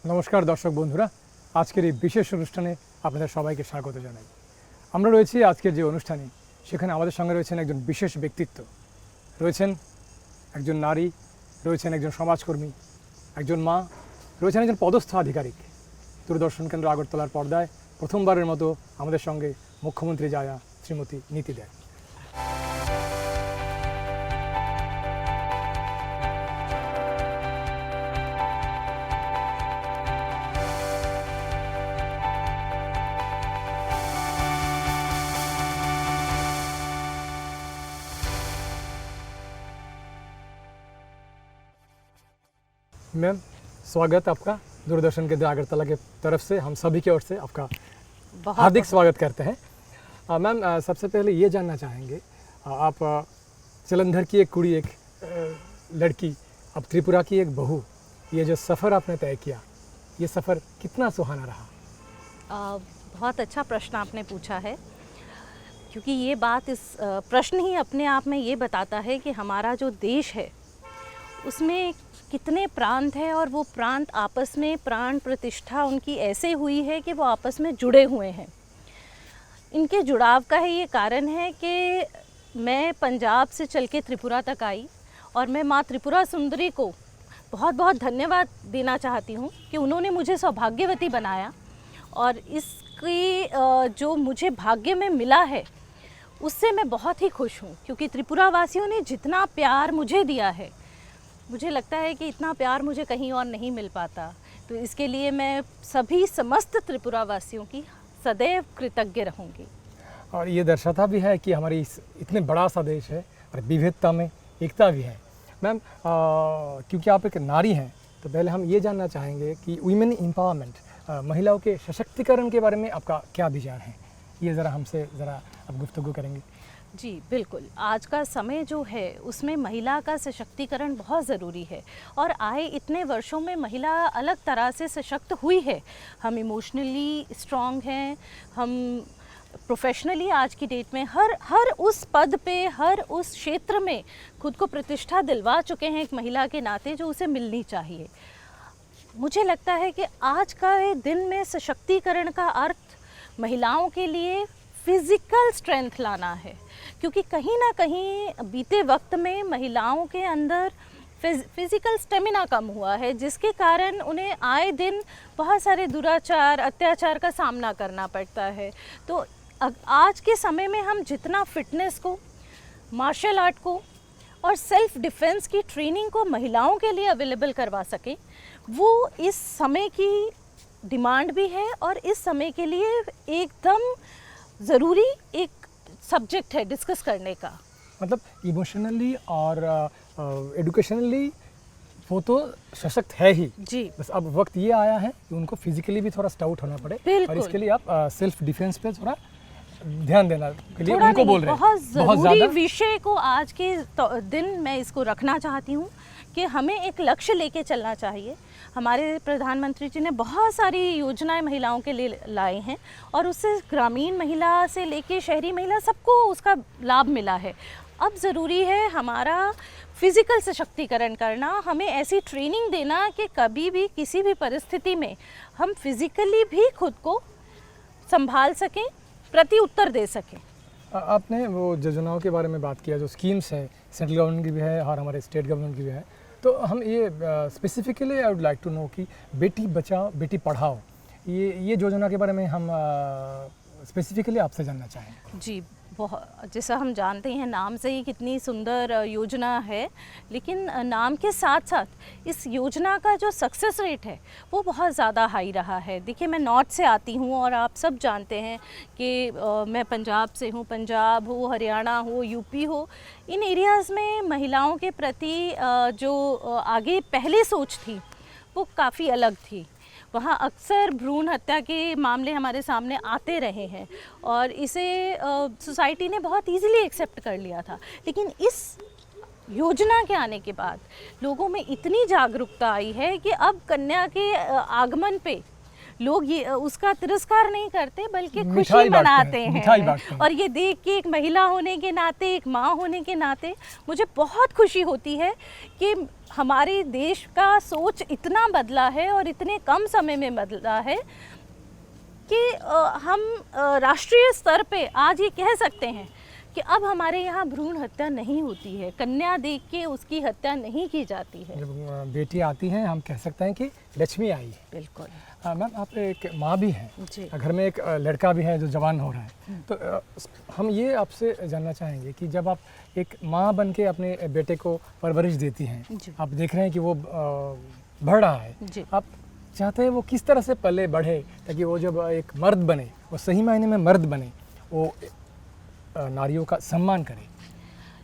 নমস্কার দর্শক বন্ধুরা, আজকের এই বিশেষ অনুষ্ঠানে আপনাদের সবাইকে স্বাগত জানাই। আমরা রয়েছি আজকের যে অনুষ্ঠানে, সেখানে আমাদের সঙ্গে রয়েছেন একজন বিশেষ ব্যক্তিত্ব, রয়েছেন একজন নারী, রয়েছেন একজন সমাজকর্মী, একজন মা, রয়েছেন একজন পদস্থ আধিকারিক। দূরদর্শন কেন্দ্র আগরতলার পর্দায় প্রথমবারের মতো আমাদের সঙ্গে মুখ্যমন্ত্রী জায়া শ্রীমতী নীতি দেয়। मैम, स्वागत आपका दूरदर्शन के अगरतला के तरफ से, हम सभी की ओर से आपका हार्दिक स्वागत करते हैं। मैम, सबसे पहले ये जानना चाहेंगे, आप जलंधर की एक कुड़ी, एक लड़की, अब त्रिपुरा की एक बहू, ये जो सफ़र आपने तय किया, ये सफ़र कितना सुहाना रहा? बहुत अच्छा प्रश्न आपने पूछा है, क्योंकि ये बात, इस प्रश्न ही अपने आप में ये बताता है कि हमारा जो देश है उसमें कितने प्रांत हैं और वो प्रांत आपस में प्राण प्रतिष्ठा उनकी ऐसे हुई है कि वो आपस में जुड़े हुए हैं। इनके जुड़ाव का ही ये कारण है कि मैं पंजाब से चल के त्रिपुरा तक आई और मैं माँ त्रिपुरा सुंदरी को बहुत बहुत धन्यवाद देना चाहती हूँ कि उन्होंने मुझे सौभाग्यवती बनाया, और इसकी जो मुझे भाग्य में मिला है उससे मैं बहुत ही खुश हूँ, क्योंकि त्रिपुरा वासियों ने जितना प्यार मुझे दिया है, मुझे लगता है कि इतना प्यार मुझे कहीं और नहीं मिल पाता। तो इसके लिए मैं सभी समस्त त्रिपुरा वासियों की सदैव कृतज्ञ रहूँगी। और ये दर्शाता भी है कि हमारी इतने बड़ा सा देश है और विविधता में एकता भी है। मैम, क्योंकि आप एक नारी हैं, तो पहले हम ये जानना चाहेंगे कि वुमेन एम्पावरमेंट, महिलाओं के सशक्तिकरण के बारे में आपका क्या विचार है? ये ज़रा हमसे आप गुफ्तगू करेंगे। जी बिल्कुल, आज का समय जो है उसमें महिला का सशक्तिकरण बहुत ज़रूरी है, और आए इतने वर्षों में महिला अलग तरह से सशक्त हुई है। हम इमोशनली स्ट्रॉन्ग हैं, हम प्रोफेशनली आज की डेट में हर उस पद पे, हर उस क्षेत्र में खुद को प्रतिष्ठा दिलवा चुके हैं एक महिला के नाते, जो उसे मिलनी चाहिए। मुझे लगता है कि आज का ये दिन में सशक्तिकरण का अर्थ महिलाओं के लिए फिज़िकल स्ट्रेंथ लाना है, क्योंकि कहीं ना कहीं बीते वक्त में महिलाओं के अंदर फिज़िकल स्टेमिना कम हुआ है, जिसके कारण उन्हें आए दिन बहुत सारे दुराचार, अत्याचार का सामना करना पड़ता है। तो आज के समय में हम जितना फिटनेस को, मार्शल आर्ट को और सेल्फ डिफेंस की ट्रेनिंग को महिलाओं के लिए अवेलेबल करवा सकें, वो इस समय की डिमांड भी है और इस समय के लिए एकदम ज़रूरी एक सब्जेक्ट है डिस्कस करने का। मतलब इमोशनली और एडुकेशनली वो तो सशक्त है ही जी, बस अब वक्त ये आया है कि उनको फिजिकली भी थोड़ा स्टाउट होना पड़े, और इसके लिए आप सेल्फ डिफेंस पे थोड़ा ध्यान देना के लिए उनको बोल रहे हैं। बहुत ज़रूरी विषय को आज के दिन मैं इसको रखना चाहती हूँ कि हमें एक लक्ष्य लेके चलना चाहिए। हमारे प्रधानमंत्री जी ने बहुत सारी योजनाएं महिलाओं के लिए लाए हैं, और उससे ग्रामीण महिला से लेके शहरी महिला सबको उसका लाभ मिला है। अब ज़रूरी है हमारा फिज़िकल सशक्तिकरण करना, हमें ऐसी ट्रेनिंग देना कि कभी भी किसी भी परिस्थिति में हम फिज़िकली भी खुद को संभाल सकें, प्रति उत्तर दे सकें। आपने वो योजनाओं के बारे में बात किया, जो स्कीम्स है सेंट्रल गवर्नमेंट की भी है और हमारे स्टेट गवर्नमेंट की भी है, तो हम ये specifically I would like to know कि बेटी बचाओ बेटी पढ़ाओ, ये योजना के बारे में हम स्पेसिफिकली आपसे जानना चाहें। जी, बहुत, जैसा हम जानते हैं नाम से ही कितनी सुंदर योजना है, लेकिन नाम के साथ साथ इस योजना का जो सक्सेस रेट है वो बहुत ज़्यादा हाई रहा है। देखिए, मैं नॉर्थ से आती हूँ और आप सब जानते हैं कि मैं पंजाब से हूँ। पंजाब हो, हरियाणा हो, यूपी हो, इन एरियाज़ में महिलाओं के प्रति जो आगे पहले सोच थी वो काफ़ी अलग थी। वहाँ अक्सर भ्रूण हत्या के मामले हमारे सामने आते रहे हैं, और इसे सोसाइटी ने बहुत इजीली एक्सेप्ट कर लिया था। लेकिन इस योजना के आने के बाद लोगों में इतनी जागरूकता आई है कि अब कन्या के आगमन पे लोग ये उसका तिरस्कार नहीं करते बल्कि खुशी मिठाई बांटते हैं, मनाते मिठाई हैं। बांटते हैं। और ये देख के एक महिला होने के नाते, एक माँ होने के नाते मुझे बहुत खुशी होती है कि हमारे देश का सोच इतना बदला है और इतने कम समय में बदला है कि हम राष्ट्रीय स्तर पे आज ये कह सकते हैं कि अब हमारे यहाँ भ्रूण हत्या नहीं होती है, कन्या देख के उसकी हत्या नहीं की जाती है। जब बेटी आती है हम कह सकते हैं कि लक्ष्मी आई है। बिल्कुल। मैम आप एक माँ भी हैं, जी। घर में एक लड़का भी है जो जवान हो रहा है, तो हम ये आपसे जानना चाहेंगे कि जब आप एक माँ बन के अपने बेटे को परवरिश देती हैं, जी। आप देख रहे हैं कि वो बढ़ रहा है, जी। आप चाहते हैं वो किस तरह से पले बढ़े ताकि वो जब एक मर्द बने, वो सही मायने में मर्द बने, वो नारियों का सम्मान करे।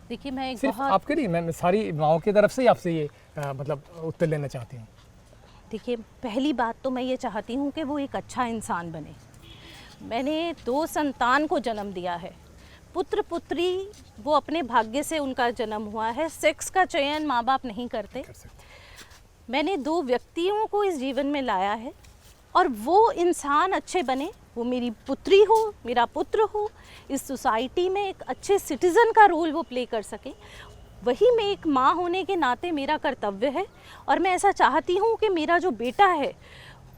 देखिए मैं एक सिर्फ बहुत, आपके लिए, मैं सारी माओं की तरफ से ही आपसे ये मतलब उत्तर लेना चाहती हूँ। देखिए पहली बात तो मैं ये चाहती हूँ कि वो एक अच्छा इंसान बने। मैंने 2 संतान को जन्म दिया है, पुत्र पुत्री वो अपने भाग्य से उनका जन्म हुआ है, सेक्स का चयन माँ बाप नहीं करते। कर सकते। मैंने 2 व्यक्तियों को इस जीवन में लाया है और वो इंसान अच्छे बने, वो मेरी पुत्री हो, मेरा पुत्र हो, इस सोसाइटी में एक अच्छे सिटीज़न का रोल वो प्ले कर सके, वही मैं एक माँ होने के नाते मेरा कर्तव्य है। और मैं ऐसा चाहती हूँ कि मेरा जो बेटा है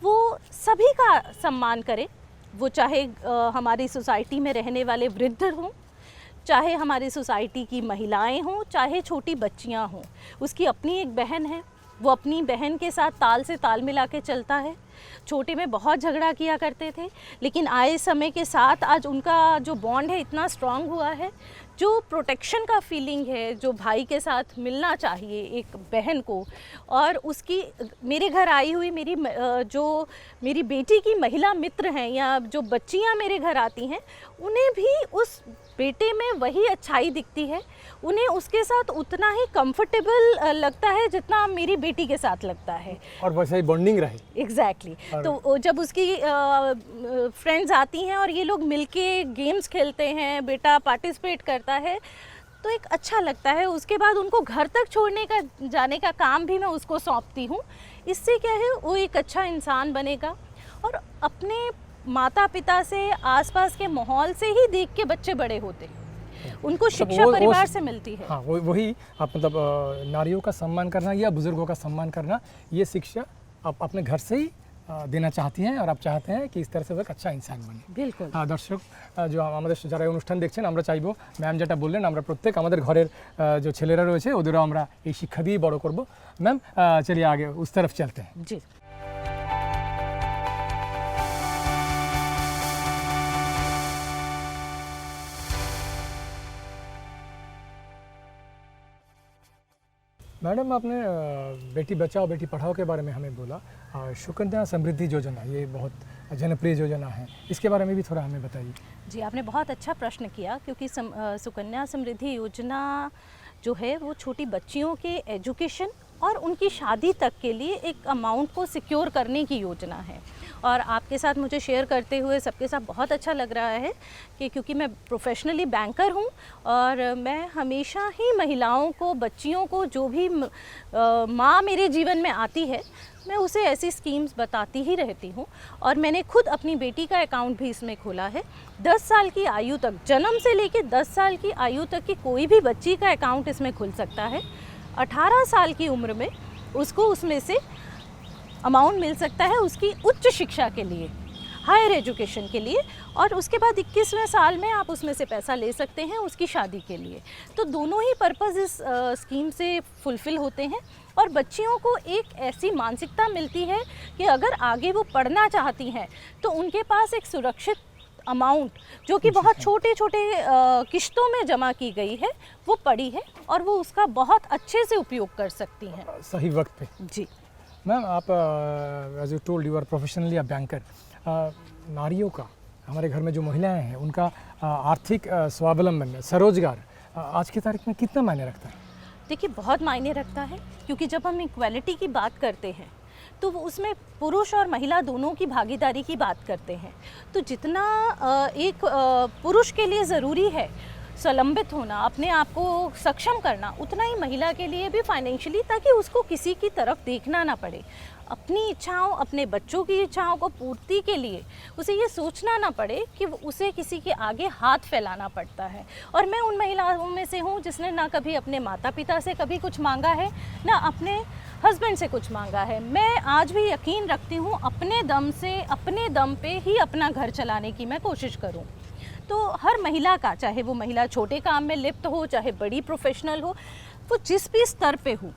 वो सभी का सम्मान करे, वो चाहे हमारी सोसाइटी में रहने वाले वृद्ध हों, चाहे हमारी सोसाइटी की महिलाएं हों, चाहे छोटी बच्चियां हों। उसकी अपनी एक बहन है, वो अपनी बहन के साथ ताल से ताल मिला के चलता है। छोटे में बहुत झगड़ा किया करते थे, लेकिन आए समय के साथ आज उनका जो बॉन्ड है इतना स्ट्रांग हुआ है, जो प्रोटेक्शन का फीलिंग है, जो भाई के साथ मिलना चाहिए एक बहन को। और उसकी मेरे घर आई हुई जो मेरी बेटी की महिला मित्र हैं या जो बच्चियां मेरे घर आती हैं, उन्हें भी उस बेटे में वही अच्छाई दिखती है, उन्हें उसके साथ उतना ही कंफर्टेबल लगता है जितना मेरी बेटी के साथ लगता है, और वैसे ही बॉन्डिंग रहे। एग्जैक्टली। तो जब उसकी फ्रेंड्स आती हैं और ये लोग मिलके गेम्स खेलते हैं, बेटा पार्टिसिपेट करता है, तो एक अच्छा लगता है। उसके बाद उनको घर तक छोड़ने का जाने का काम भी मैं उसको सौंपती हूँ। इससे क्या है, वो एक अच्छा इंसान बनेगा और अपने माता पिता से, आसपास के माहौल से ही देख के बच्चे बड़े होते हैं, उनको शिक्षा परिवार से मिलती है। हाँ, वही आप मतलब नारियों का सम्मान करना या बुजुर्गों का सम्मान करना, ये शिक्षा आप अपने घर से ही देना चाहती हैं और आप चाहते हैं कि इस तरह से वो एक अच्छा इंसान बने। बिल्कुल। दर्शक जो আমাদের যারা এই অনুষ্ঠান দেখছেন, আমরা চাইবো ম্যাম যেটা বললেন, আমরা প্রত্যেক আমাদের ঘরের जो ছেলেরা রয়েছে ওদেরও আমরা এই শিক্ষা দিয়ে বড় করব। ম্যাম चलिए आगे उस तरफ चलते हैं। जी। मैडम आपने बेटी बचाओ बेटी पढ़ाओ के बारे में हमें बोला, सुकन्या समृद्धि योजना ये बहुत जनप्रिय योजना है, इसके बारे में भी थोड़ा हमें बताइए। जी, आपने बहुत अच्छा प्रश्न किया, क्योंकि सुकन्या समृद्धि योजना जो है वो छोटी बच्चियों के एजुकेशन और उनकी शादी तक के लिए एक अमाउंट को सिक्योर करने की योजना है। और आपके साथ मुझे शेयर करते हुए सबके साथ बहुत अच्छा लग रहा है कि क्योंकि मैं प्रोफेशनली बैंकर हूँ और मैं हमेशा ही महिलाओं को, बच्चियों को, जो भी माँ मेरे जीवन में आती है, मैं उसे ऐसी स्कीम्स बताती ही रहती हूँ। और मैंने खुद अपनी बेटी का अकाउंट भी इसमें खोला है। 10 साल की आयु तक, जन्म से लेकर 10 साल की आयु तक की कोई भी बच्ची का अकाउंट इसमें खुल सकता है। 18 साल की उम्र में उसको उसमें से अमाउंट मिल सकता है उसकी उच्च शिक्षा के लिए, हायर एजुकेशन के लिए, और उसके बाद 21वें साल में आप उसमें से पैसा ले सकते हैं उसकी शादी के लिए। तो दोनों ही पर्पज़ इस स्कीम से फुलफ़िल होते हैं और बच्चियों को एक ऐसी मानसिकता मिलती है कि अगर आगे वो पढ़ना चाहती हैं तो उनके पास एक सुरक्षित अमाउंट, जो कि बहुत छोटे छोटे किश्तों में जमा की गई है, वो पड़ी है और वो उसका बहुत अच्छे से उपयोग कर सकती हैं सही वक्त पे। जी मैम, आप as you told you are professionally a banker, नारियों का, हमारे घर में जो महिलाएं हैं, उनका आर्थिक स्वावलंबन, स्वरोजगार आज की तारीख में कितना मायने रखता है? देखिए, बहुत मायने रखता है, क्योंकि जब हम इक्वालिटी की बात करते हैं तो वो उसमें पुरुष और महिला दोनों की भागीदारी की बात करते हैं। तो जितना एक पुरुष के लिए ज़रूरी है स्वलंबित होना, अपने आप को सक्षम करना, उतना ही महिला के लिए भी फाइनेंशियली, ताकि उसको किसी की तरफ देखना ना पड़े। अपनी इच्छाओं, अपने बच्चों की इच्छाओं को पूर्ति के लिए उसे ये सोचना ना पड़े कि उसे किसी के आगे हाथ फैलाना पड़ता है। और मैं उन महिलाओं में से हूँ जिसने ना कभी अपने माता पिता से कभी कुछ मांगा है, ना अपने हस्बैंड से कुछ मांगा है। मैं आज भी यकीन रखती हूँ अपने दम से, अपने दम पे ही अपना घर चलाने की मैं कोशिश करूँ। तो हर महिला का, चाहे वो महिला छोटे काम में लिप्त हो, चाहे बड़ी प्रोफेशनल हो, वो जिस भी स्तर पे हो,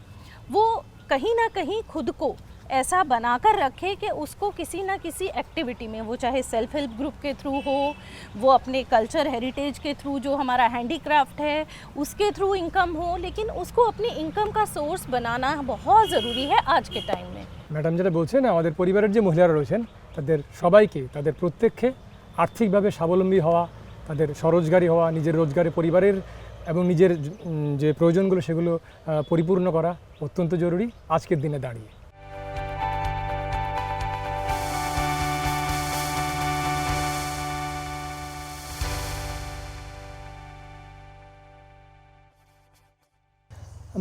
वो कहीं ना कहीं खुद को ऐसा बनाकर रखे कि उसको किसी ना किसी एक्टिविटी में, वो चाहे सेल्फ हेल्प ग्रुप के थ्रू हो, वो अपने कल्चर हेरिटेज के थ्रू, जो हमारा हैंडीक्राफ्ट है उसके थ्रू इनकम हो, लेकिन उसको अपनी इनकम का सोर्स बनाना बहुत ज़रूरी है आज के टाइम में। ম্যাডাম যেটা বলছেন, আমাদের পরিবারের যে মহিলারা রয়েছেন তাদের সবাইকে, তাদের প্রত্যেককে আর্থিকভাবে স্বাবলম্বী হওয়া, তাদের স্বরোজগারী হওয়া, নিজের রোজগারে পরিবারের এবং নিজের যে প্রয়োজনগুলো সেগুলো পরিপূর্ণ করা অত্যন্ত জরুরি আজকের দিনে দাঁড়িয়ে।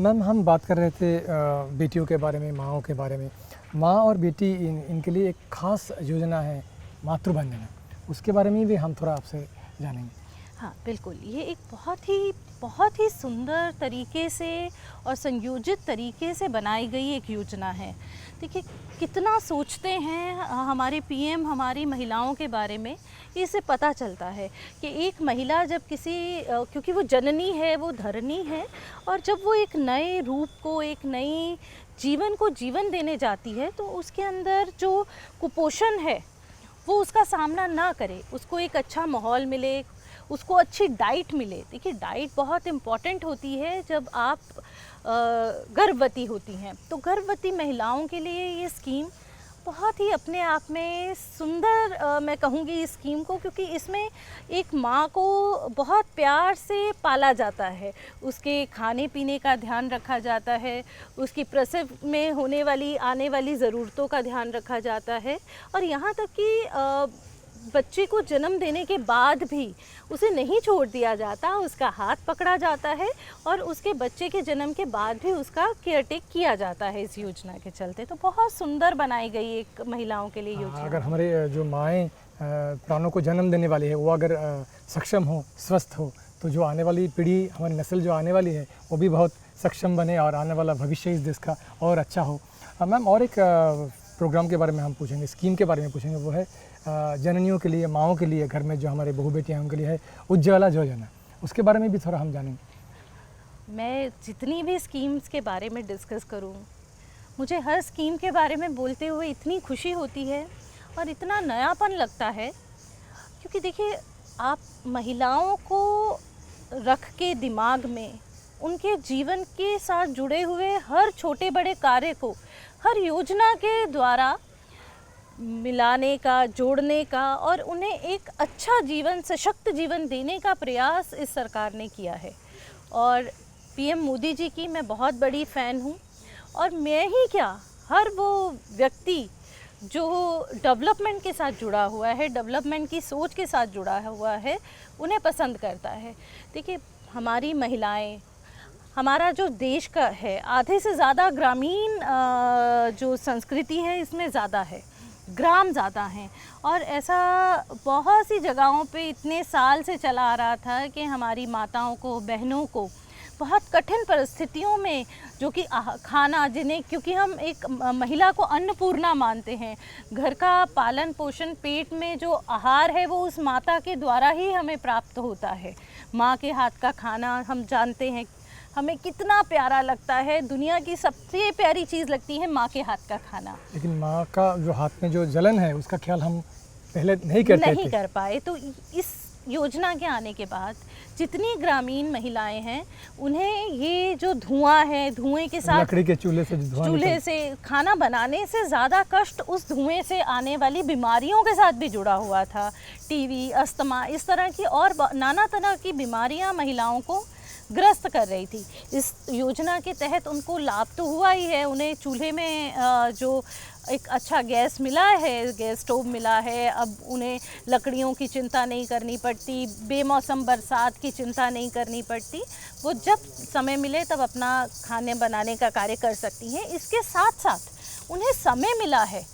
मैम, हम बात कर रहे थे बेटियों के बारे में, माँओं के बारे में। माँ और बेटी इनके लिए एक खास योजना है मातृवंदना, उसके बारे में भी हम थोड़ा आपसे जानेंगे। हाँ बिल्कुल, ये एक बहुत ही सुंदर तरीके से और संयोजित तरीके से बनाई गई एक योजना है। देखिए कितना सोचते हैं हमारे पीएम हमारी महिलाओं के बारे में, इससे पता चलता है कि एक महिला जब किसी, क्योंकि वो जननी है, वो धरनी है, और जब वो एक नए रूप को, एक नई जीवन को जीवन देने जाती है, तो उसके अंदर जो कुपोषण है वो उसका सामना ना करे, उसको एक अच्छा माहौल मिले, उसको अच्छी डाइट मिले। देखिए डाइट बहुत इम्पॉर्टेंट होती है जब आप गर्भवती होती हैं। तो गर्भवती महिलाओं के लिए ये स्कीम बहुत ही अपने आप में सुंदर, मैं कहूँगी इस स्कीम को, क्योंकि इसमें एक माँ को बहुत प्यार से पाला जाता है, उसके खाने पीने का ध्यान रखा जाता है, उसकी प्रसव में होने वाली आने वाली ज़रूरतों का ध्यान रखा जाता है, और यहाँ तक कि बच्चे को जन्म देने के बाद भी उसे नहीं छोड़ दिया जाता, उसका हाथ पकड़ा जाता है, और उसके बच्चे के जन्म के बाद भी उसका केयर टेक किया जाता है इस योजना के चलते। तो बहुत सुंदर बनाई गई एक महिलाओं के लिए योजना। अगर हमारे जो माएँ प्राणों को जन्म देने वाली है वो अगर सक्षम हो, स्वस्थ हो, तो जो आने वाली पीढ़ी, हमारी नस्ल जो आने वाली है वो भी बहुत सक्षम बने और आने वाला भविष्य इस देश का और अच्छा हो। मैम, और एक प्रोग्राम के बारे में हम पूछेंगे, स्कीम के बारे में पूछेंगे, वो है जननियों के लिए, माँओं के लिए, घर में जो हमारे बहू बेटियाँ हैं उनके लिए है उज्ज्वला योजना, उसके बारे में भी थोड़ा हम जानेंगे। मैं जितनी भी स्कीम्स के बारे में डिस्कस करूं, मुझे हर स्कीम के बारे में बोलते हुए इतनी खुशी होती है और इतना नयापन लगता है, क्योंकि देखिए आप महिलाओं को रख के दिमाग में उनके जीवन के साथ जुड़े हुए हर छोटे बड़े कार्य को हर योजना के द्वारा मिलाने का, जोड़ने का, और उन्हें एक अच्छा जीवन, सशक्त जीवन देने का प्रयास इस सरकार ने किया है। और पीएम मोदी जी की मैं बहुत बड़ी फ़ैन हूँ, और मैं ही क्या, हर वो व्यक्ति जो डेवलपमेंट के साथ जुड़ा हुआ है, डेवलपमेंट की सोच के साथ जुड़ा हुआ है, उन्हें पसंद करता है। देखिए हमारी महिलाएं, हमारा जो देश का है, आधे से ज़्यादा ग्रामीण जो संस्कृति है इसमें ज़्यादा है, ग्राम ज़्यादा हैं, और ऐसा बहुत सी जगहों पे इतने साल से चला आ रहा था कि हमारी माताओं को, बहनों को बहुत कठिन परिस्थितियों में, जो कि खाना, जिन्हें, क्योंकि हम एक महिला को अन्नपूर्णा मानते हैं, घर का पालन पोषण, पेट में जो आहार है वो उस माता के द्वारा ही हमें प्राप्त होता है। माँ के हाथ का खाना हम जानते हैं हमें कितना प्यारा लगता है, दुनिया की सबसे प्यारी चीज़ लगती है माँ के हाथ का खाना। लेकिन माँ का जो हाथ में जो जलन है उसका ख्याल हम पहले नहीं कर पाए। तो इस योजना के आने के बाद जितनी ग्रामीण महिलाएं हैं उन्हें ये जो धुआं है, धुएं के साथ, लकड़ी के चूल्हे से खाना बनाने से ज़्यादा कष्ट उस धुएं से आने वाली बीमारियों के साथ भी जुड़ा हुआ था। टीवी, अस्थमा, इस तरह की और नाना तरह की बीमारियां महिलाओं को ग्रस्त कर रही थी। इस योजना के तहत उनको लाभ तो हुआ ही है, उन्हें चूल्हे में जो एक अच्छा गैस मिला है, गैस स्टोव मिला है, अब उन्हें लकड़ियों की चिंता नहीं करनी पड़ती, बेमौसम बरसात की चिंता नहीं करनी पड़ती। वो जब समय मिले तब अपना खाने बनाने का कार्य कर सकती हैं। इसके साथ साथ उन्हें समय मिला है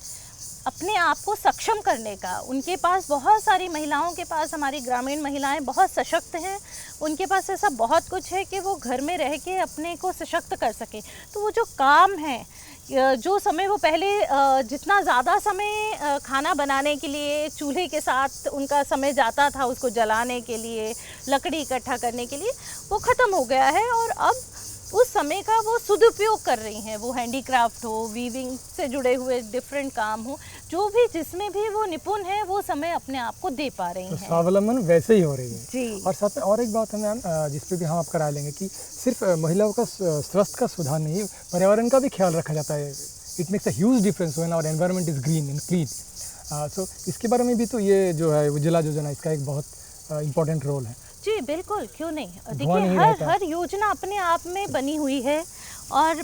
अपने आप को सक्षम करने का। उनके पास बहुत सारी महिलाओं के पास, हमारी ग्रामीण महिलाएं बहुत सशक्त हैं, उनके पास ऐसा बहुत कुछ है कि वो घर में रह के अपने को सशक्त कर सकें। तो वो जो काम है, जो समय वो पहले जितना ज़्यादा समय खाना बनाने के लिए चूल्हे के साथ उनका समय जाता था, उसको जलाने के लिए, लकड़ी इकट्ठा करने के लिए, वो ख़त्म हो गया है। और अब उस समय का वो सदुपयोग कर रही हैं। वो हैंडीक्राफ्ट हो, वीविंग से जुड़े हुए डिफरेंट काम हो, जो भी जिसमें भी वो निपुण है, वो समय अपने आप को दे पा रही तो हैं। स्वावलंबन वैसे ही हो रही है जी। और साथ में और एक बात है मैम, जिस पे भी हम आपका राय लेंगे कि सिर्फ महिलाओं का स्वास्थ्य का सुधार नहीं, पर्यावरण का भी ख्याल रखा जाता है। It makes a huge difference when our environment is green and clean. So इसके बारे में भी तो ये जो है उज्ज्वला योजना, इसका एक बहुत इंपॉर्टेंट रोल है। जी बिल्कुल, क्यों नहीं। धुआं नहीं देखिए, रहता। हर योजना अपने आप में बनी हुई है और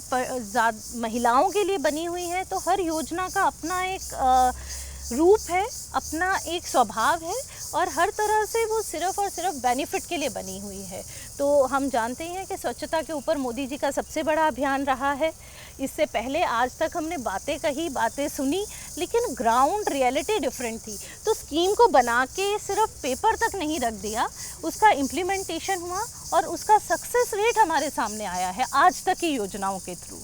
महिलाओं के लिए बनी हुई है, तो हर योजना का अपना एक रूप है, अपना एक स्वभाव है, और हर तरह से वो सिर्फ और सिर्फ बेनिफिट के लिए बनी हुई है। तो हम जानते हैं कि स्वच्छता के ऊपर मोदी जी का सबसे बड़ा अभियान रहा है। इससे पहले आज तक हमने बातें कही, बातें सुनी, लेकिन ग्राउंड रियलिटी डिफरेंट थी। तो स्कीम को बना के सिर्फ पेपर तक नहीं रख दिया, उसका इम्प्लीमेंटेशन हुआ और उसका सक्सेस रेट हमारे सामने आया है आज तक की योजनाओं के थ्रू।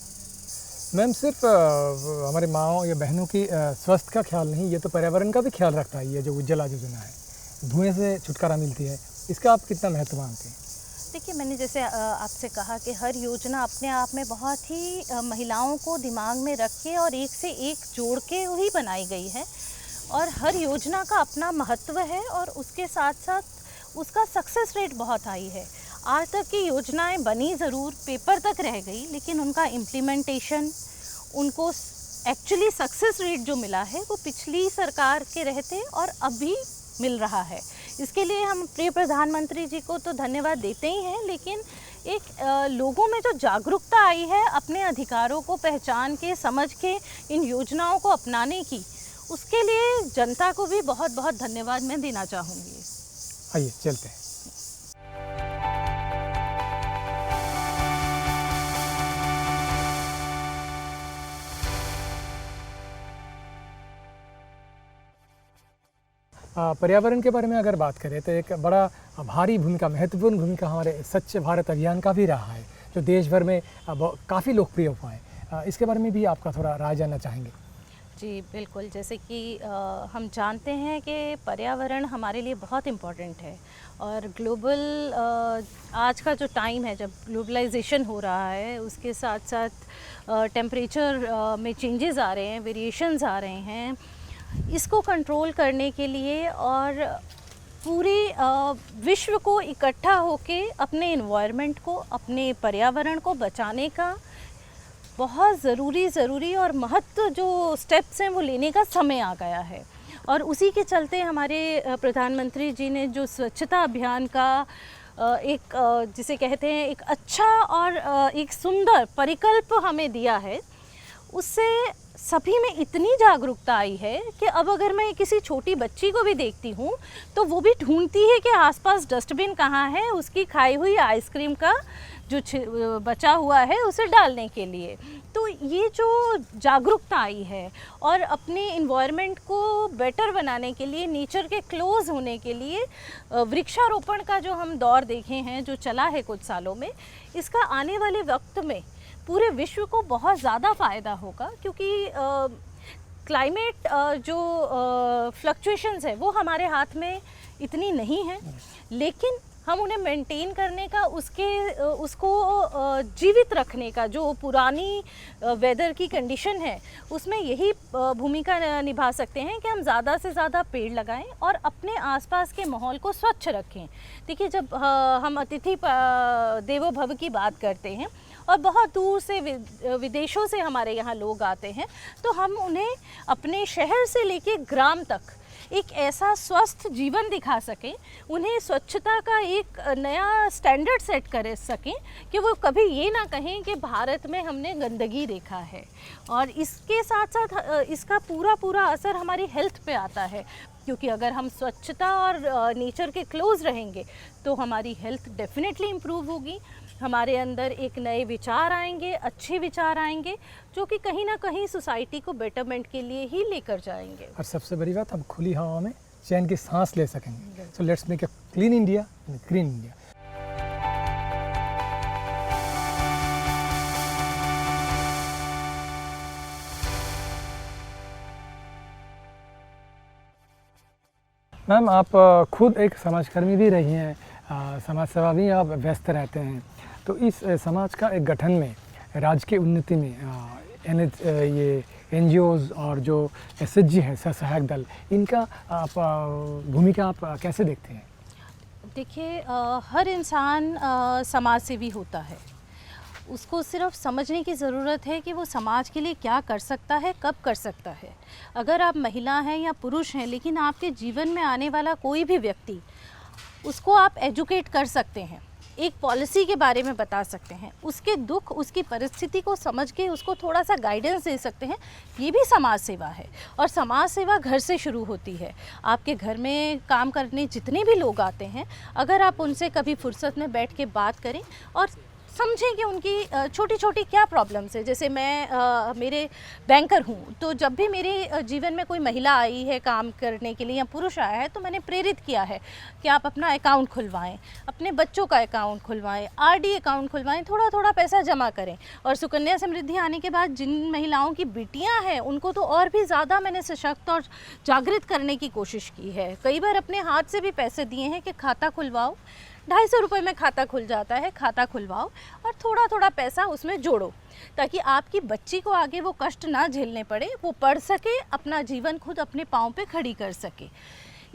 मैम, सिर्फ हमारे माँओं या बहनों की स्वास्थ्य का ख्याल नहीं, ये तो पर्यावरण का भी ख्याल रखता है। ये जो उज्ज्वला योजना है, धुएं से छुटकारा मिलती है, इसका आप कितना महत्व मानते हैं? देखिए, मैंने जैसे आपसे कहा कि हर योजना अपने आप में बहुत ही महिलाओं को दिमाग में रख के और एक से एक जोड़ के ही बनाई गई है, और हर योजना का अपना महत्व है, और उसके साथ साथ उसका सक्सेस रेट बहुत हाई है। आज तक की योजनाएं बनी ज़रूर, पेपर तक रह गई, लेकिन उनका इम्प्लीमेंटेशन, उनको एक्चुअली सक्सेस रेट जो मिला है, वो पिछली सरकार के रहते और अभी मिल रहा है। इसके लिए हम प्रिय प्रधानमंत्री जी को तो धन्यवाद देते ही हैं, लेकिन एक लोगों में जो जागरूकता आई है अपने अधिकारों को पहचान के, समझ के इन योजनाओं को अपनाने की, उसके लिए जनता को भी बहुत बहुत धन्यवाद मैं देना चाहूँगी। आइए चलते हैं। पर्यावरण के बारे में अगर बात करें तो एक बड़ा भारी भूमिका, महत्वपूर्ण भूमिका हमारे स्वच्छ भारत अभियान का भी रहा है, जो देश भर में काफ़ी लोकप्रिय हुआ है। इसके बारे में भी आपका थोड़ा राय जानना चाहेंगे। जी बिल्कुल, जैसे कि हम जानते हैं कि पर्यावरण हमारे लिए बहुत इम्पोर्टेंट है, और ग्लोबल आज का जो टाइम है, जब ग्लोबलाइजेशन हो रहा है, उसके साथ साथ टेम्परेचर में चेंजेस आ रहे हैं, वेरिएशंस आ रहे हैं, इसको कंट्रोल करने के लिए और पूरे विश्व को इकट्ठा होके अपने इन्वायरमेंट को, अपने पर्यावरण को बचाने का बहुत ज़रूरी और महत्व जो स्टेप्स हैं वो लेने का समय आ गया है। और उसी के चलते हमारे प्रधानमंत्री जी ने जो स्वच्छता अभियान का एक जिसे कहते हैं एक अच्छा और एक सुंदर परिकल्प हमें दिया है, उससे सभी में इतनी जागरूकता आई है कि अब अगर मैं किसी छोटी बच्ची को भी देखती हूँ तो वो भी ढूंढती है कि आसपास डस्टबिन कहाँ है, उसकी खाई हुई आइसक्रीम का जो बचा हुआ है उसे डालने के लिए। तो ये जो जागरूकता आई है और अपने इन्वायरमेंट को बेटर बनाने के लिए, नेचर के क्लोज होने के लिए वृक्षारोपण का जो हम दौर देखे हैं, जो चला है कुछ सालों में, इसका आने वाले वक्त में पूरे विश्व को बहुत ज़्यादा फ़ायदा होगा, क्योंकि क्लाइमेट जो फ्लक्चुएशंस है वो हमारे हाथ में इतनी नहीं है, लेकिन हम उन्हें मेंटेन करने का, उसको जीवित रखने का जो पुरानी वेदर की कंडीशन है उसमें यही भूमिका निभा सकते हैं कि हम ज़्यादा से ज़्यादा पेड़ लगाएं और अपने आसपास के माहौल को स्वच्छ रखें। देखिए, जब हम अतिथि देवो भव की बात करते हैं और बहुत दूर से विदेशों से हमारे यहाँ लोग आते हैं, तो हम उन्हें अपने शहर से लेके ग्राम तक एक ऐसा स्वस्थ जीवन दिखा सकें, उन्हें स्वच्छता का एक नया स्टैंडर्ड सेट कर सकें कि वो कभी ये ना कहें कि भारत में हमने गंदगी देखा है। और इसके साथ साथ इसका पूरा असर हमारी हेल्थ पे आता है, क्योंकि अगर हम स्वच्छता और नेचर के क्लोज रहेंगे तो हमारी हेल्थ डेफिनेटली इम्प्रूव होगी, हमारे अंदर एक नए विचार आएंगे, अच्छे विचार आएंगे, जो कि कहीं ना कहीं सोसाइटी को बेटरमेंट के लिए ही लेकर जाएंगे। और सबसे बड़ी बात, हम खुली हवा में चैन की सांस ले सकेंगे। So let's make a clean India and green India. Ma'am, आप खुद एक समाजकर्मी भी रही हैं, समाज सेवा भी आप व्यस्त रहते हैं, तो इस समाज का एक गठन में, राज्य की उन्नति में ये NGOs और जो SHG है, सहायक दल, इनका आप भूमिका आप कैसे देखते हैं? देखिए, हर इंसान समाज सेवी होता है, उसको सिर्फ समझने की ज़रूरत है कि वो समाज के लिए क्या कर सकता है, कब कर सकता है। अगर आप महिला हैं या पुरुष हैं, लेकिन आपके जीवन में आने वाला कोई भी व्यक्ति, उसको आप एजुकेट कर सकते हैं, एक पॉलिसी के बारे में बता सकते हैं, उसके दुख, उसकी परिस्थिति को समझ के उसको थोड़ा सा गाइडेंस दे सकते हैं, ये भी समाज सेवा है। और समाज सेवा घर से शुरू होती है। आपके घर में काम करने जितने भी लोग आते हैं, अगर आप उनसे कभी फुर्सत में बैठ के बात करें और समझें कि उनकी छोटी छोटी क्या प्रॉब्लम्स है। जैसे मैं मेरे बैंकर हूँ, तो जब भी मेरे जीवन में कोई महिला आई है काम करने के लिए या पुरुष आया है, तो मैंने प्रेरित किया है कि आप अपना अकाउंट खुलवाएं, अपने बच्चों का अकाउंट खुलवाएं, RD अकाउंट खुलवाएं, थोड़ा थोड़ा पैसा जमा करें। और सुकन्या समृद्धि आने के बाद जिन महिलाओं की बेटियाँ हैं, उनको तो और भी ज़्यादा मैंने सशक्त और जागृत करने की कोशिश की है। कई बार अपने हाथ से भी पैसे दिए हैं कि खाता खुलवाओ, 250 रुपये में खाता खुल जाता है, खाता खुलवाओ और थोड़ा थोड़ा पैसा उसमें जोड़ो, ताकि आपकी बच्ची को आगे वो कष्ट ना झेलने पड़े, वो पढ़ सके, अपना जीवन खुद अपने पाँव पे खड़ी कर सके।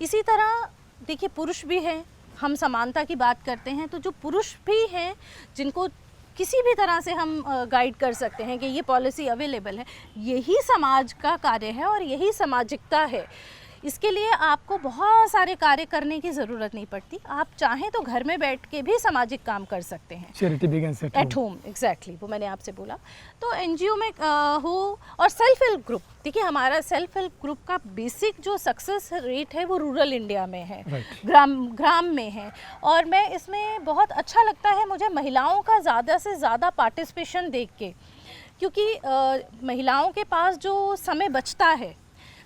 इसी तरह देखिए, पुरुष भी हैं, हम समानता की बात करते हैं, तो जो पुरुष भी हैं जिनको किसी भी तरह से हम गाइड कर सकते हैं कि ये पॉलिसी अवेलेबल है, यही समाज का कार्य है और यही सामाजिकता है। इसके लिए आपको बहुत सारे कार्य करने की ज़रूरत नहीं पड़ती, आप चाहें तो घर में बैठ के भी सामाजिक काम कर सकते हैं। Charity begins at home, exactly, वो मैंने आपसे बोला। तो NGO में हो, और सेल्फ हेल्प ग्रुप, देखिए हमारा सेल्फ हेल्प ग्रुप का बेसिक जो सक्सेस रेट है वो रूरल इंडिया में है, ग्राम में है। और मैं इसमें बहुत अच्छा लगता है मुझे महिलाओं का ज़्यादा से ज़्यादा पार्टिसिपेशन देख के, क्योंकि महिलाओं के पास जो समय बचता है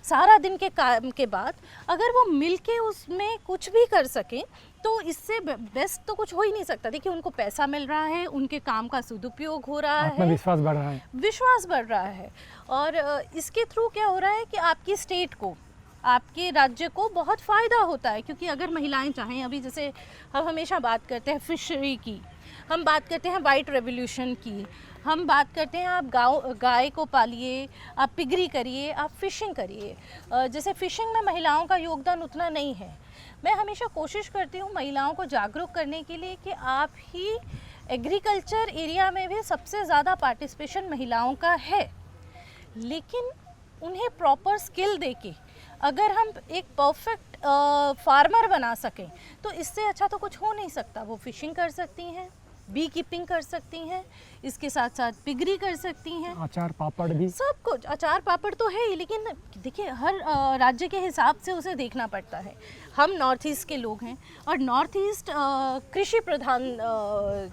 सारा दिन के काम के बाद, अगर वो मिलके उसमें कुछ भी कर सकें, तो इससे बेस्ट तो कुछ हो ही नहीं सकता। देखिए, उनको पैसा मिल रहा है, उनके काम का सदुपयोग हो रहा है, आत्मविश्वास बढ़ रहा है, विश्वास बढ़ रहा है। और इसके थ्रू क्या हो रहा है कि आपकी स्टेट को, आपके राज्य को बहुत फ़ायदा होता है। क्योंकि अगर महिलाएं चाहें, अभी जैसे हम हमेशा बात करते हैं फिशरी की, हम बात करते हैं वाइट रेवोल्यूशन की, हम बात करते हैं आप गाय को पालिए, आप पिगरी करिए, आप फ़िशिंग करिए। जैसे फ़िशिंग में महिलाओं का योगदान उतना नहीं है। मैं हमेशा कोशिश करती हूँ महिलाओं को जागरूक करने के लिए कि आप ही एग्रीकल्चर एरिया में भी सबसे ज़्यादा पार्टिसिपेशन महिलाओं का है, लेकिन उन्हें प्रॉपर स्किल देके अगर हम एक परफेक्ट फार्मर बना सकें, तो इससे अच्छा तो कुछ हो नहीं सकता। वो फ़िशिंग कर सकती हैं, बी कीपिंग कर सकती हैं, इसके साथ साथ पिगरी कर सकती हैं, अचार पापड़ भी, सब कुछ। अचार पापड़ तो है ही, लेकिन देखिए हर राज्य के हिसाब से उसे देखना पड़ता है। हम नॉर्थ ईस्ट के लोग हैं और नॉर्थ ईस्ट कृषि प्रधान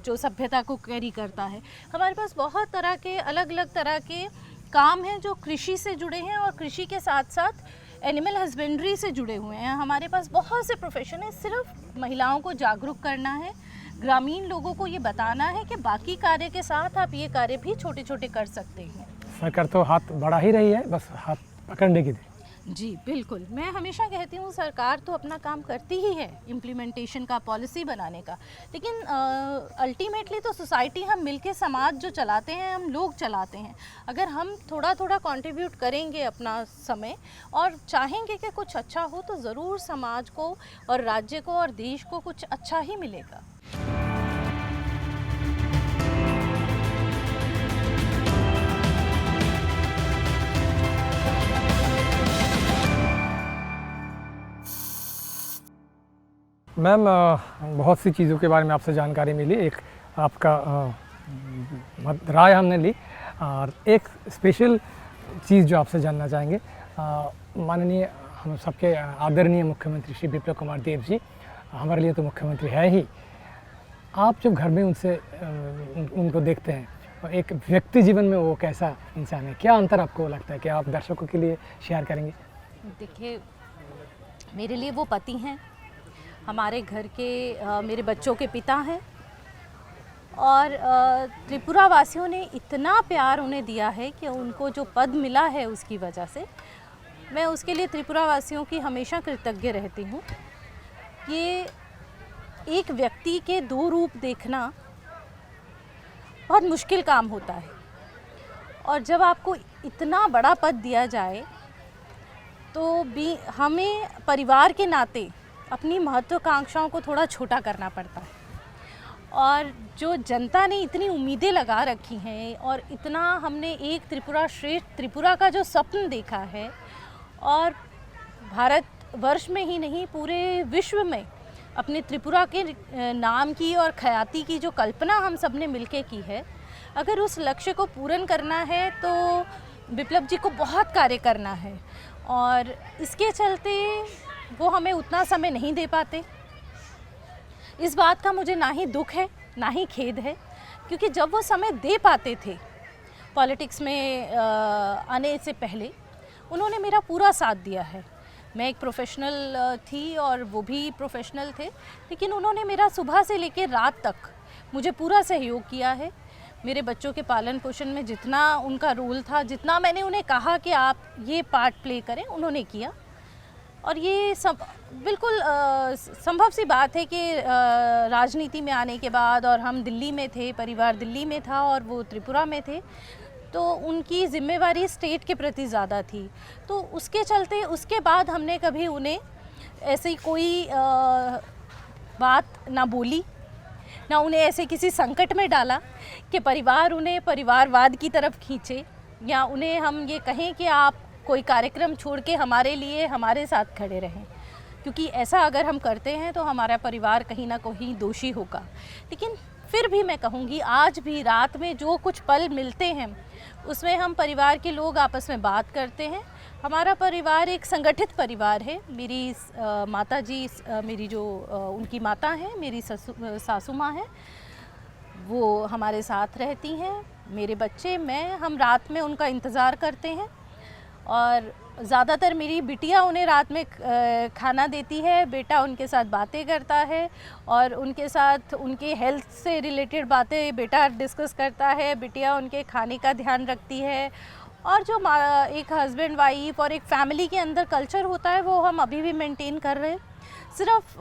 जो सभ्यता को कैरी करता है। हमारे पास बहुत तरह के अलग अलग तरह के काम हैं जो कृषि से जुड़े हैं और कृषि के साथ साथ एनिमल हस्बेंड्री से जुड़े हुए हैं। हमारे पास बहुत से प्रोफेशन है, सिर्फ महिलाओं को जागरूक करना है, ग्रामीण लोगों को ये बताना है कि बाकी कार्य के साथ आप ये कार्य भी छोटे छोटे कर सकते हैं। सरकार तो हाथ बढ़ा ही रही है, बस हाथ पकड़ने की देर। जी बिल्कुल, मैं हमेशा कहती हूँ सरकार तो अपना काम करती ही है इम्प्लीमेंटेशन का, पॉलिसी बनाने का, लेकिन अल्टीमेटली तो सोसाइटी, हम मिलके समाज जो चलाते हैं, हम लोग चलाते हैं। अगर हम थोड़ा थोड़ा कंट्रीब्यूट करेंगे अपना समय और चाहेंगे कि कुछ अच्छा हो, तो ज़रूर समाज को और राज्य को और देश को कुछ अच्छा ही मिलेगा। मैम बहुत सी चीज़ों के बारे में आपसे जानकारी मिली, एक आपका राय हमने ली, और एक स्पेशल चीज़ जो आपसे जानना चाहेंगे, माननीय हम सबके आदरणीय मुख्यमंत्री श्री विप्लव कुमार देव जी, हमारे लिए तो मुख्यमंत्री है ही। आप जब घर में उनसे उनको देखते हैं, एक व्यक्ति जीवन में वो कैसा इंसान है, क्या अंतर आपको लगता है कि आप दर्शकों के लिए शेयर करेंगे? देखिए, मेरे लिए वो पति हैं, हमारे घर के मेरे बच्चों के पिता हैं, और त्रिपुरा वासियों ने इतना प्यार उन्हें दिया है कि उनको जो पद मिला है उसकी वजह से मैं उसके लिए त्रिपुरा वासियों की हमेशा कृतज्ञ रहती हूँ। ये एक व्यक्ति के दो रूप देखना बहुत मुश्किल काम होता है, और जब आपको इतना बड़ा पद दिया जाए तो भी हमें परिवार के नाते अपनी महत्वाकांक्षाओं को थोड़ा छोटा करना पड़ता है। और जो जनता ने इतनी उम्मीदें लगा रखी हैं, और इतना हमने एक त्रिपुरा श्रेष्ठ त्रिपुरा का जो स्वप्न देखा है, और भारत वर्ष में ही नहीं पूरे विश्व में अपने त्रिपुरा के नाम की और ख्याति की जो कल्पना हम सब ने मिलके की है, अगर उस लक्ष्य को पूर्ण करना है तो विप्लव जी को बहुत कार्य करना है, और इसके चलते वो हमें उतना समय नहीं दे पाते। इस बात का मुझे ना ही दुख है ना ही खेद है, क्योंकि जब वो समय दे पाते थे पॉलिटिक्स में आने से पहले, उन्होंने मेरा पूरा साथ दिया है। मैं एक प्रोफेशनल थी और वो भी प्रोफेशनल थे, लेकिन उन्होंने मेरा सुबह से लेकर रात तक मुझे पूरा सहयोग किया है। मेरे बच्चों के पालन पोषण में जितना उनका रोल था, जितना मैंने उन्हें कहा कि आप ये पार्ट प्ले करें, उन्होंने किया। और ये सब बिल्कुल संभव सी बात है कि राजनीति में आने के बाद, और हम दिल्ली में थे, परिवार दिल्ली में था और वो त्रिपुरा में थे, तो उनकी जिम्मेवारी स्टेट के प्रति ज़्यादा थी। तो उसके चलते उसके बाद हमने कभी उन्हें ऐसी कोई बात ना बोली, ना उन्हें ऐसे किसी संकट में डाला कि परिवार उन्हें परिवारवाद की तरफ खींचे, या उन्हें हम ये कहें कि आप कोई कार्यक्रम छोड़ के हमारे लिए हमारे साथ खड़े रहें, क्योंकि ऐसा अगर हम करते हैं तो हमारा परिवार कहीं ना कहीं दोषी होगा। लेकिन फिर भी मैं कहूँगी, आज भी रात में जो कुछ पल मिलते हैं उसमें हम परिवार के लोग आपस में बात करते हैं। हमारा परिवार एक संगठित परिवार है। मेरी माता जी, मेरी जो उनकी माता हैं, मेरी सासू माँ हैं, वो हमारे साथ रहती हैं। मेरे बच्चे, मैं, हम रात में उनका इंतज़ार करते हैं, और ज़्यादातर मेरी बिटिया उन्हें रात में खाना देती है, बेटा उनके साथ बातें करता है, और उनके साथ उनके हेल्थ से रिलेटेड बातें बेटा डिस्कस करता है, बिटिया उनके खाने का ध्यान रखती है। और जो एक हस्बैंड वाइफ और एक फैमिली के अंदर कल्चर होता है, वो हम अभी भी मेंटेन कर रहे हैं। सिर्फ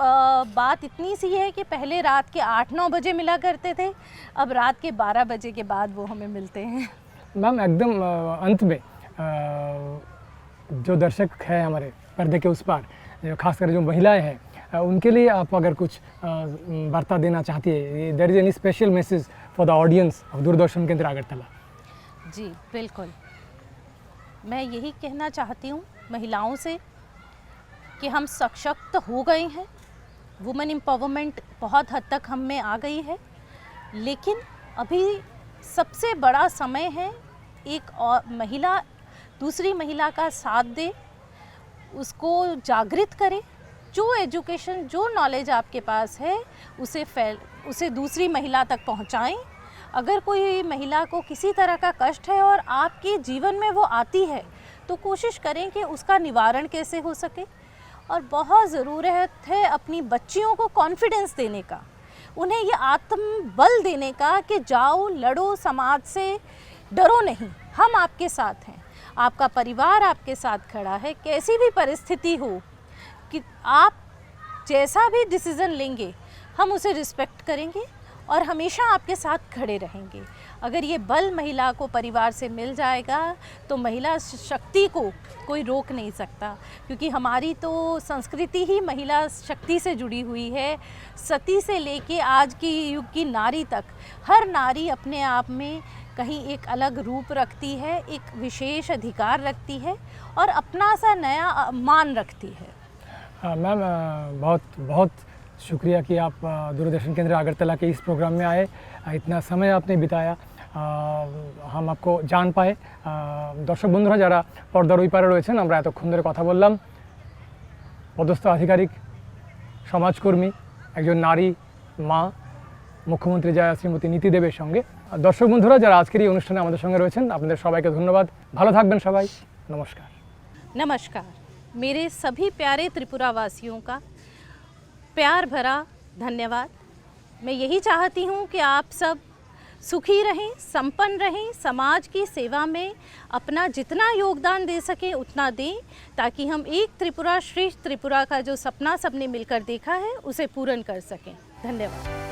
बात इतनी सी है कि पहले रात के 8-9 बजे मिला करते थे, अब रात के 12 बजे के बाद वो हमें मिलते हैं। मैम, एकदम अंत में जो दर्शक है हमारे पर्दे के उस पार, जो खासकर जो महिलाएं हैं, उनके लिए आप अगर कुछ वार्ता देना चाहती है, there is any special message for the audience of Doordarshan Kendra Agartala? जी बिल्कुल, मैं यही कहना चाहती हूँ महिलाओं से कि हम सशक्त हो गए हैं, वुमेन एम्पावरमेंट बहुत हद तक हम में आ गई है, लेकिन अभी सबसे बड़ा समय है एक और महिला दूसरी महिला का साथ दे, उसको जागृत करे, जो एजुकेशन, जो नॉलेज आपके पास है उसे दूसरी महिला तक पहुंचाएं। अगर कोई महिला को किसी तरह का कष्ट है और आपके जीवन में वो आती है, तो कोशिश करें कि उसका निवारण कैसे हो सके। और बहुत ज़रूरत है अपनी बच्चियों को कॉन्फिडेंस देने का, उन्हें ये आत्मबल देने का कि जाओ लड़ो, समाज से डरो नहीं, हम आपके साथ हैं, आपका परिवार आपके साथ खड़ा है। कैसी भी परिस्थिति हो, कि आप जैसा भी डिसीज़न लेंगे हम उसे रिस्पेक्ट करेंगे और हमेशा आपके साथ खड़े रहेंगे। अगर ये बल महिला को परिवार से मिल जाएगा तो महिला शक्ति को कोई रोक नहीं सकता, क्योंकि हमारी तो संस्कृति ही महिला शक्ति से जुड़ी हुई है। सती से लेके आज की युग की नारी तक, हर नारी अपने आप में कहीं एक अलग रूप रखती है, एक विशेष अधिकार रखती है और अपना सा नया मान रखती है। मैम, बहुत बहुत शुक्रिया कि आप दूरदर्शन केंद्र अगरतला के इस प्रोग्राम में आए, इतना समय आपने बिताया, हम आपको जान पाए। দর্শক বন্ধুরা যারা পর্দার ওই পারে রয়েছেন, আমরা এতক্ষণ ধরে কথা বললাম পদস্থ আধিকারিক, সমাজকর্মী, একজন নারী, মা, মুখ্যমন্ত্রী জয়া শ্রীমতী নীতি দেবের সঙ্গে। দর্শক বন্ধুরা যারা আজকের এই অনুষ্ঠানে আমাদের সঙ্গে রয়েছেন, আপনাদের সবাইকে ধন্যবাদ। ভালো থাকবেন সবাই। নমস্কার। नमस्कार। मेरे सभी प्यारे त्रिपुरा वासियों का प्यार भरा धन्यवाद। मैं यही चाहती हूँ कि आप सब सुखी रहें, संपन्न रहें, समाज की सेवा में अपना जितना योगदान दे सकें उतना दें, ताकि हम एक त्रिपुरा श्रेष्ठ त्रिपुरा का जो सपना सबने मिलकर देखा है उसे पूर्ण कर सकें। धन्यवाद।